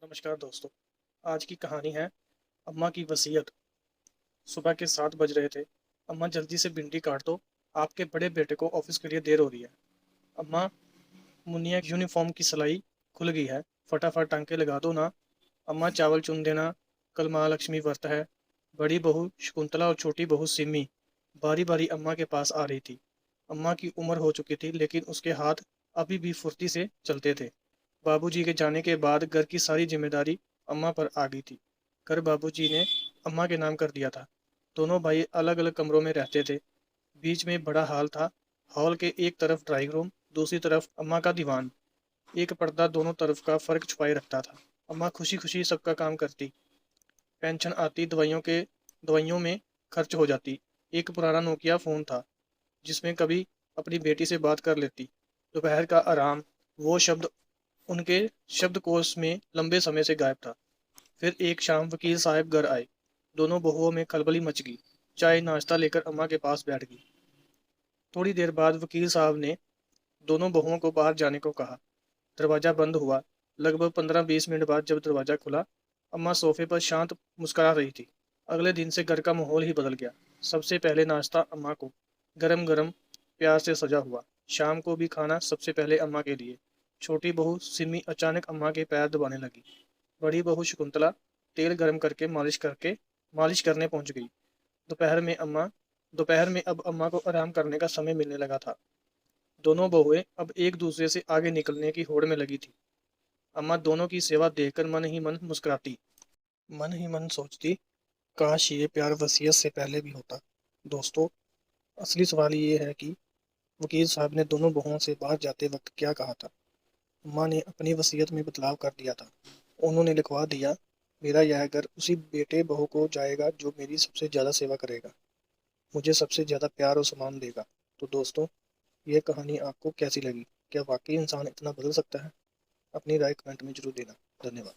नमस्कार दोस्तों। आज की कहानी है अम्मा की वसीयत। सुबह के 7 बज रहे थे। अम्मा जल्दी से भिंडी काट दो, आपके बड़े बेटे को ऑफिस के लिए देर हो रही है। अम्मा, मुनिया यूनिफॉर्म की सिलाई खुल गई है, फटाफट टांके लगा दो ना। अम्मा, चावल चुन देना, कल महालक्ष्मी व्रत है। बड़ी बहू शकुंतला और छोटी बहू सिमी बारी बारी अम्मा के पास आ रही थी। अम्मा की उम्र हो चुकी थी, लेकिन उसके हाथ अभी भी फुर्ती से चलते थे। बाबूजी के जाने के बाद घर की सारी जिम्मेदारी अम्मा पर आ गई थी। घर बाबूजी ने अम्मा के नाम कर दिया था। दोनों भाई अलग अलग कमरों में रहते थे। बीच में बड़ा हॉल था। हॉल के एक तरफ ड्राइंग रूम, दूसरी तरफ अम्मा का दीवान। एक पर्दा दोनों तरफ का फर्क छुपाए रखता था। अम्मा खुशी खुशी सबका काम करती। पेंशन आती, दवाइयों में खर्च हो जाती। एक पुराना नोकिया फ़ोन था जिसमें कभी अपनी बेटी से बात कर लेती। दोपहर का आराम, वो शब्द उनके शब्दकोश में लंबे समय से गायब था। फिर एक शाम वकील साहब घर आए। दोनों बहुओं में खलबली मच गई। चाय नाश्ता लेकर अम्मा के पास बैठ गई। थोड़ी देर बाद वकील साहब ने दोनों बहुओं को बाहर जाने को कहा। दरवाजा बंद हुआ। लगभग 15-20 मिनट बाद जब दरवाजा खुला, अम्मा सोफे पर शांत मुस्कुरा रही थी। अगले दिन से घर का माहौल ही बदल गया। सबसे पहले नाश्ता अम्मा को, गरम गरम, प्यार से सजा हुआ। शाम को भी खाना सबसे पहले अम्मा के लिए। छोटी बहू सिमी अचानक अम्मा के पैर दबाने लगी। बड़ी बहू शकुंतला तेल गर्म करके मालिश करने पहुंच गई। दोपहर में अम्मा दोपहर में अब अम्मा को आराम करने का समय मिलने लगा था। दोनों बहुएं अब एक दूसरे से आगे निकलने की होड़ में लगी थी। अम्मा दोनों की सेवा देखकर मन ही मन मुस्कुराती, मन ही मन सोचती, काश ये प्यार वसीयत से पहले भी होता। दोस्तों, असली सवाल ये है कि वकील साहब ने दोनों बहुओं से बाहर जाते वक्त क्या कहा था। अम्मा ने अपनी वसीयत में बदलाव कर दिया था। उन्होंने लिखवा दिया, मेरा यह घर उसी बेटे बहू को जाएगा जो मेरी सबसे ज़्यादा सेवा करेगा, मुझे सबसे ज़्यादा प्यार और सम्मान देगा। तो दोस्तों, ये कहानी आपको कैसी लगी? क्या वाकई इंसान इतना बदल सकता है? अपनी राय कमेंट में जरूर देना। धन्यवाद।